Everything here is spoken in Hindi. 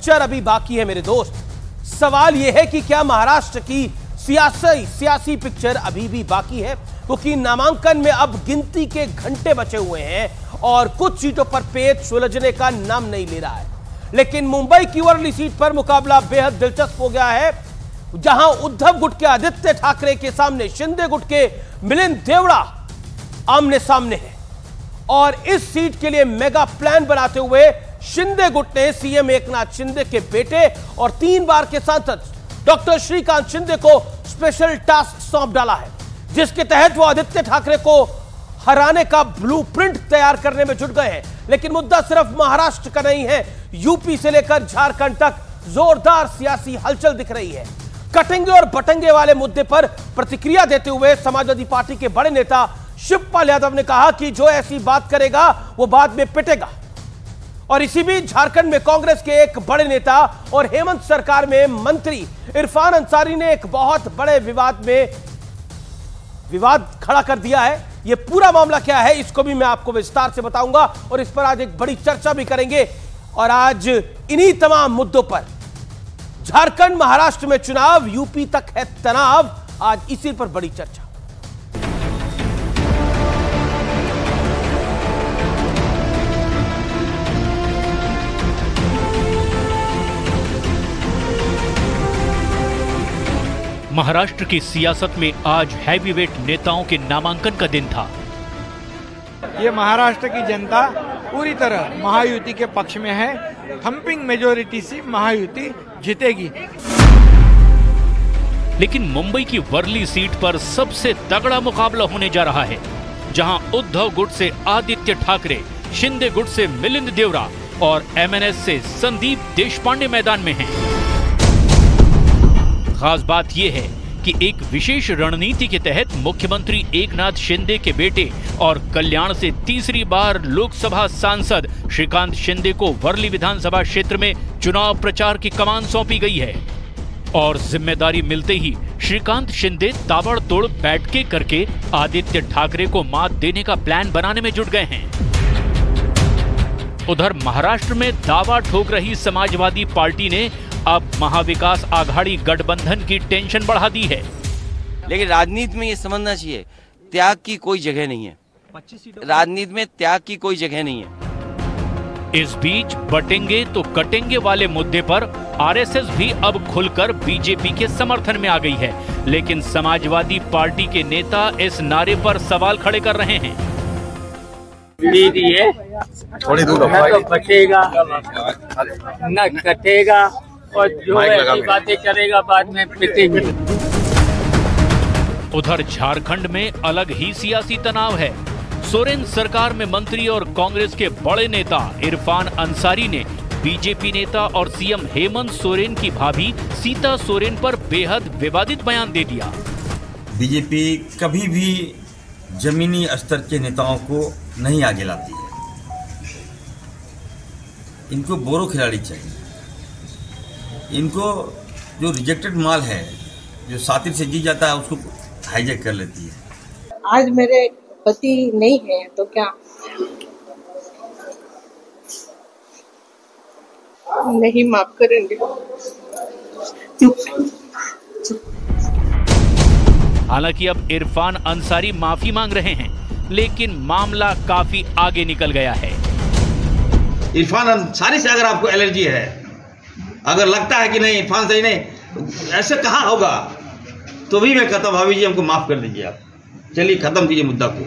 पिक्चर अभी बाकी है मेरे दोस्त। सवाल यह है कि क्या महाराष्ट्र की सियासी पिक्चर अभी भी बाकी है, क्योंकि नामांकन में अब गिनती के घंटे बचे हुए हैं और कुछ सीटों पर पेच सुलझने का नाम नहीं ले रहा है। लेकिन मुंबई की वर्ली सीट पर मुकाबला बेहद दिलचस्प हो गया है, जहां उद्धव गुट के आदित्य ठाकरे के सामने शिंदे गुट के मिलिंद देवड़ा आमने सामने है। और इस सीट के लिए मेगा प्लान बनाते हुए शिंदे गुट ने सीएम एकनाथ शिंदे के बेटे और 3 बार के सांसद डॉक्टर श्रीकांत शिंदे को स्पेशल टास्क सौंप डाला है, जिसके तहत वो आदित्य ठाकरे को हराने का ब्लूप्रिंट तैयार करने में जुट गए हैं। लेकिन मुद्दा सिर्फ महाराष्ट्र का नहीं है, यूपी से लेकर झारखंड तक जोरदार सियासी हलचल दिख रही है। कटेंगे और बटेंगे वाले मुद्दे पर प्रतिक्रिया देते हुए समाजवादी पार्टी के बड़े नेता शिवपाल यादव ने कहा कि जो ऐसी बात करेगा वो बाद में पिटेगा। और इसी बीच झारखंड में कांग्रेस के एक बड़े नेता और हेमंत सरकार में मंत्री इरफान अंसारी ने एक बहुत बड़े विवाद खड़ा कर दिया है। यह पूरा मामला क्या है, इसको भी मैं आपको विस्तार से बताऊंगा और इस पर आज एक बड़ी चर्चा भी करेंगे। और आज इन्हीं तमाम मुद्दों पर, झारखंड महाराष्ट्र में चुनाव, यूपी तक है तनाव, आज इसी पर बड़ी चर्चा। महाराष्ट्र की सियासत में आज हैवीवेट नेताओं के नामांकन का दिन था। ये महाराष्ट्र की जनता पूरी तरह महायुति के पक्ष में है। थंपिंग मेजोरिटी से महायुति जीतेगी। लेकिन मुंबई की वर्ली सीट पर सबसे तगड़ा मुकाबला होने जा रहा है, जहां उद्धव गुट से आदित्य ठाकरे, शिंदे गुट से मिलिंद देवड़ा और एमएनएस से संदीप देशपांडे मैदान में हैं। खास बात यह है कि एक विशेष रणनीति के तहत मुख्यमंत्री एकनाथ शिंदे के बेटे और कल्याण से 3री बार लोकसभा सांसद श्रीकांत शिंदे को वर्ली विधानसभा क्षेत्र में चुनाव प्रचार की कमान सौंपी गई है। और जिम्मेदारी मिलते ही श्रीकांत शिंदे ताबड़तोड़ बैठकें करके आदित्य ठाकरे को मात देने का प्लान बनाने में जुट गए हैं। उधर महाराष्ट्र में दावा ठोक रही समाजवादी पार्टी ने अब महाविकास आघाड़ी गठबंधन की टेंशन बढ़ा दी है। लेकिन राजनीति में ये समझना चाहिए, त्याग की कोई जगह नहीं है। राजनीति में त्याग की कोई जगह नहीं है। इस बीच बटेंगे तो कटेंगे वाले मुद्दे पर आरएसएस भी अब खुलकर बीजेपी के समर्थन में आ गई है। लेकिन समाजवादी पार्टी के नेता इस नारे पर सवाल खड़े कर रहे हैं। दीजिए, थोड़ी दूर तो बचेगा न कटेगा, और जो ऐसी बातें करेगा बाद में पिटेंगे। उधर झारखंड में अलग ही सियासी तनाव है। सोरेन सरकार में मंत्री और कांग्रेस के बड़े नेता इरफान अंसारी ने बीजेपी नेता और सीएम हेमंत सोरेन की भाभी सीता सोरेन पर बेहद विवादित बयान दे दिया। बीजेपी कभी भी जमीनी स्तर के नेताओं को नहीं आगे लाती है। इनको बोरो खिलाड़ी चाहिए। इनको जो रिजेक्टेड माल है, जो सातिर से जी जाता है, उसको हाईजैक कर लेती है। आज मेरे पति नहीं है तो क्या नहीं माफ करेंगे? हालांकि अब इरफान अंसारी माफी मांग रहे हैं, लेकिन मामला काफी आगे निकल गया है। इरफान अंसारी से अगर आपको एलर्जी है, अगर लगता है कि नहीं इरफान सही नहीं, ऐसे कहाँ होगा, तो भी मैं कहता हूँ भाभी जी हमको माफ कर दीजिए, आप चलिए खत्म कीजिए मुद्दा को।